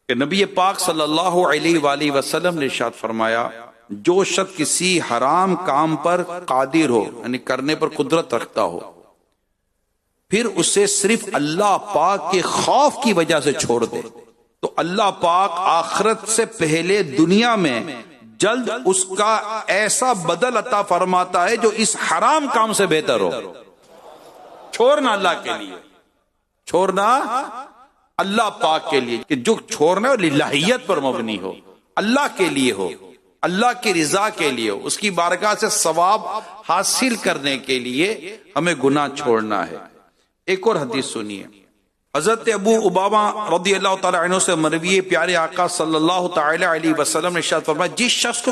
کہ نبی پاک صلی اللہ علیہ وآلہ وسلم نے ارشاد فرمایا جو شخص کسی حرام کام پر قادر ہو یعنی کرنے پر قدرت رکھتا ہو پھر اسے صرف اللہ پاک کے خوف کی وجہ سے چھوڑ دے تو اللہ پاک آخرت سے پہلے دنیا میں جلد اس کا ایسا بدل عطا فرماتا ہے جو اس حرام کام سے بہتر ہو. چھوڑنا اللہ کے لیے، چھوڑنا اللہ پاک کے لیے، کہ جو چھوڑنا للہیت پر مبنی ہو، اللہ کے لیے ہو، اللہ کی رضا کے لیے ہو، اس کی بارگاہ سے ثواب حاصل کرنے کے لیے ہمیں گناہ چھوڑنا ہے. ایک اور حدیث سنیے. حضرت ابو امامہ رضی اللہ تعالی عنہ سے مروی ہے، پیارے آقا صلی اللہ تعالی علیہ وسلم نے ارشاد فرمایا جس شخص کو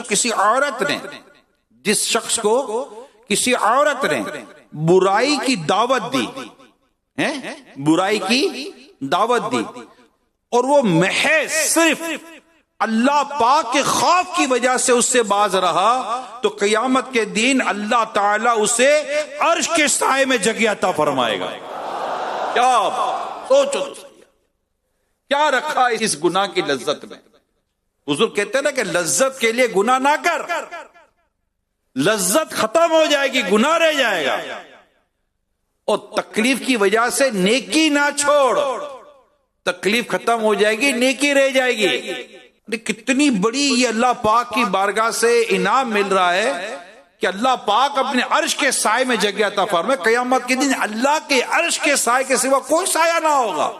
کسی عورت نے برائی کی دعوت دی، برائی کی دعوت دی اور وہ محض صرف اللہ پاک کے خوف کی وجہ سے اس سے باز رہا تو قیامت کے دن اللہ تعالیٰ اسے عرش کے سائے میں جگہ عطا فرمائے گا. کیا سوچو تو صحیح، کیا رکھا اس گناہ کی لذت میں. حضور کہتے ہیں نا کہ لذت کے لیے گناہ نہ کر، لذت ختم ہو جائے گی، گناہ رہ جائے گا. اور تکلیف کی وجہ سے نیکی نہ چھوڑ، تکلیف ختم ہو جائے گی، نیکی رہ جائے گی. کتنی بڑی یہ اللہ پاک کی بارگاہ سے انعام مل رہا ہے کہ اللہ پاک اپنے عرش کے سائے میں جگہ عطا فرمائے. قیامت کے دن اللہ کے عرش کے سائے کے سوا کوئی سایہ نہ ہوگا،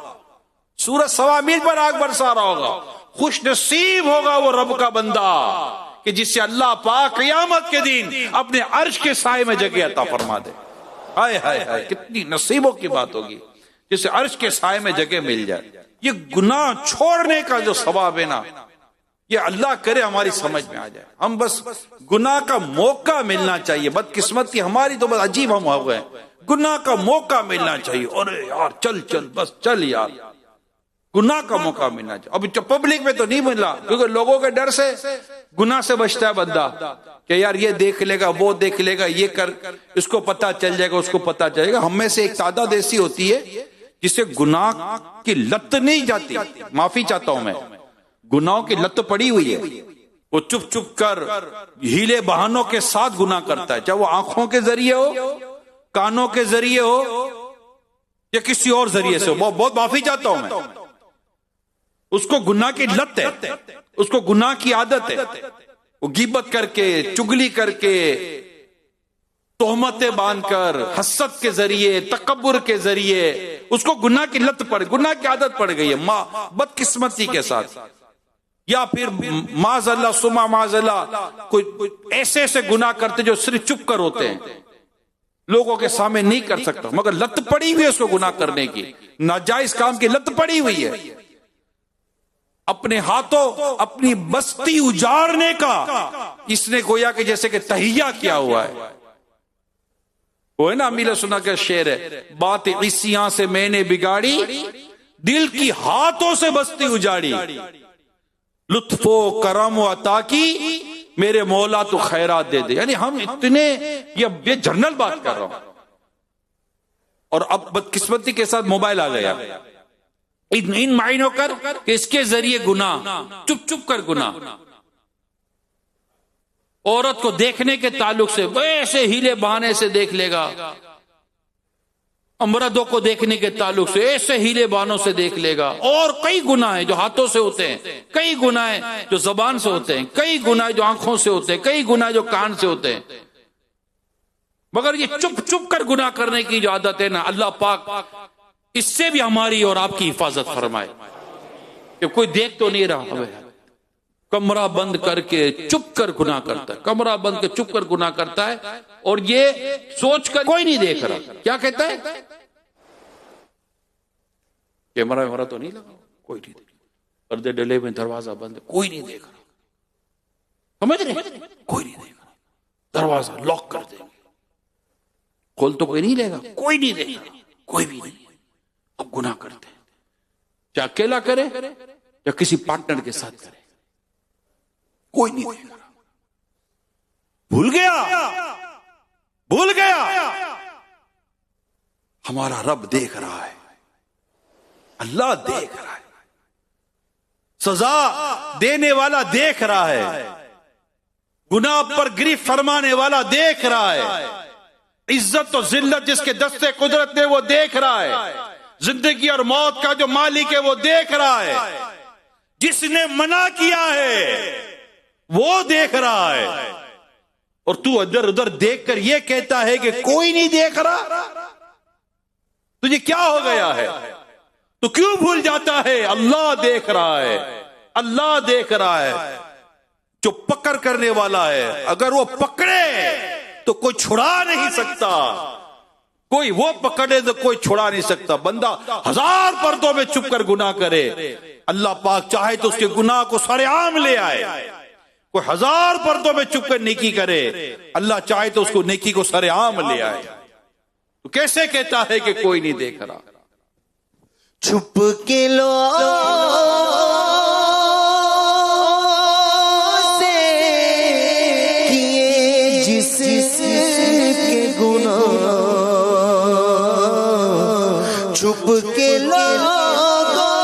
سورج سوا میل پر آگ برسا رہا ہوگا. خوش نصیب ہوگا وہ رب کا بندہ کہ جس سے اللہ پاک قیامت کے دن اپنے عرش کے سائے میں جگہ عطا فرما دے. ہائے ہائے ہائے، کتنی نصیبوں کی بات ہوگی جس سے عرش کے سائے میں جگہ مل جائے. یہ گناہ چھوڑنے کا جو ثواب ہے نا، یہ اللہ کرے ہماری سمجھ میں آ جائے. ہم بس گناہ کا موقع ملنا چاہیے. بدقسمتی ہماری تو بس عجیب ہم ہو گئے، گناہ کا موقع ملنا چاہیے. ارے یار چل بس چل یار، گناہ کا موقع ملنا چاہیے. اب پبلک میں تو نہیں ملا کیونکہ لوگوں کے ڈر سے گناہ سے بچتا ہے بندہ کہ یار یہ دیکھ لے گا، وہ دیکھ لے گا، یہ کر، اس کو پتہ چل جائے گا، اس کو پتہ چلے گا. ہم میں سے ایک تعداد ایسی ہوتی ہے جسے گناہ کی لت نہیں جاتی. معافی چاہتا ہوں میں، گناہوں کی لت پڑی ہوئی ہے. وہ چپ چپ کر ہیلے بہانوں کے ساتھ گناہ کرتا ہے، چاہے وہ آنکھوں کے ذریعے ہو، کانوں کے ذریعے ہو یا کسی اور ذریعے سے ہو. بہت معافی چاہتا ہوں میں. اس کو گناہ کی لت ہے، اس کو گناہ کی عادت ہے. وہ غیبت کر کے، چگلی کر کے، تہمتیں باندھ کر، حسد کے ذریعے، تکبر کے ذریعے اس کو گناہ کی لت پڑ، گناہ کی عادت پڑ گئی ہے بدقسمتی کے ساتھ. یا پھر معاذ اللہ سما معاذ اللہ کوئی ایسے ایسے گناہ کرتے جو صرف چپ کر ہوتے ہیں، لوگوں کے سامنے نہیں کر سکتا، مگر لت پڑی ہوئی ہے اس کو گناہ کرنے کی، ناجائز کام کی لت پڑی ہوئی ہے. اپنے ہاتھوں اپنی بستی اجاڑنے کا اس نے گویا کہ جیسے کہ تہیہ کیا ہوا ہے. وہ ہے نا امیل سنا کا شعر ہے، بات عیسیاں سے میں نے بگاڑی، دل کی ہاتھوں سے بستی اجاڑی، لطف و کرم و عطا کی میرے مولا تو خیرات دے دے. یعنی ہم اتنے، یہ جنرل بات کر رہا ہوں. اور اب بدقسمتی کے ساتھ موبائل آ گیا، ان معنوں کر کہ اس کے ذریعے گناہ، چپ چپ کر گناہ. عورت کو دیکھنے کے تعلق سے ویسے ہیلے بہانے سے دیکھ لے گا، مردوں کو دیکھنے کے تعلق سے ایسے ہیلے بہانوں سے دیکھ لے گا. اور کئی گناہ ہیں جو ہاتھوں سے ہوتے ہیں، کئی گناہ ہیں جو زبان سے ہوتے ہیں، کئی گناہ جو آنکھوں سے ہوتے ہیں، کئی گناہ جو کان سے ہوتے ہیں. مگر یہ چپ چپ کر گناہ کرنے کی جو عادت ہے نا، اللہ پاک اس سے بھی ہماری اور آپ کی حفاظت فرمائے کہ کوئی دیکھ تو نہیں رہا. کمرہ بند کر کے چپ کر گناہ کرتا ہے، کمرہ بند کر چپ کر گناہ کرتا ہے اور یہ سوچ کر کوئی نہیں دیکھ رہا. کیا کہتا ہے؟ کیمرہ ہمارا تو نہیں لگا، کوئی نہیں دیکھ، پردے ڈلے میں، دروازہ بند ہے، کوئی نہیں دیکھ رہا. سمجھ رہے؟ کوئی نہیں دیکھ رہا. دروازہ لاک کر دیں گے، کھول تو کوئی نہیں لے گا، کوئی نہیں دیکھ رہا، کوئی بھی نہیں. اب گناہ کرتے ہیں، چاہے اکیلا کرے یا کسی پارٹنر کے ساتھ کرے، کوئی نہیں دیکھ رہا. بھول گیا ہمارا رب دیکھ رہا ہے، اللہ دیکھ رہا ہے، سزا دینے والا دیکھ رہا ہے، گناہ پر گرفت فرمانے والا دیکھ رہا ہے، عزت و ذلت جس کے دستے قدرت نے وہ دیکھ رہا ہے، زندگی اور موت کا جو مالک ہے وہ دیکھ رہا ہے، جس نے منع کیا ہے وہ دیکھ رہا ہے، اور تو ادھر ادھر دیکھ کر یہ کہتا ہے کہ کوئی نہیں دیکھ رہا۔ تجھے کیا ہو گیا ہے؟ تو کیوں بھول جاتا ہے اللہ دیکھ رہا ہے، اللہ دیکھ رہا ہے، جو پکڑ کرنے والا ہے، اگر وہ پکڑے تو کوئی چھڑا نہیں سکتا، کوئی وہ پکڑے تو کوئی چھڑا نہیں سکتا۔ بندہ 1000 پردوں میں چھپ کر گناہ کرے، اللہ پاک چاہے تو اس کے گناہ کو سر عام لے آئے، کوئی 1000 پردوں میں چھپ کر نیکی کرے، اللہ چاہے تو اس کو نیکی کو سر عام لے آئے، تو کیسے کہتا ہے کہ کوئی نہیں دیکھ رہا؟ چھپ کے لو سے کیے جس کے گناہ، چھپ کے لوگوں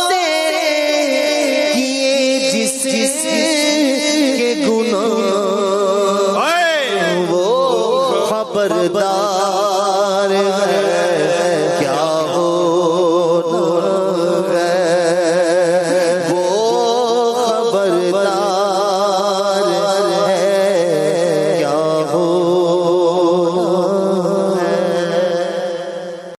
سے کیے جس کے گناہ، وہ خبردار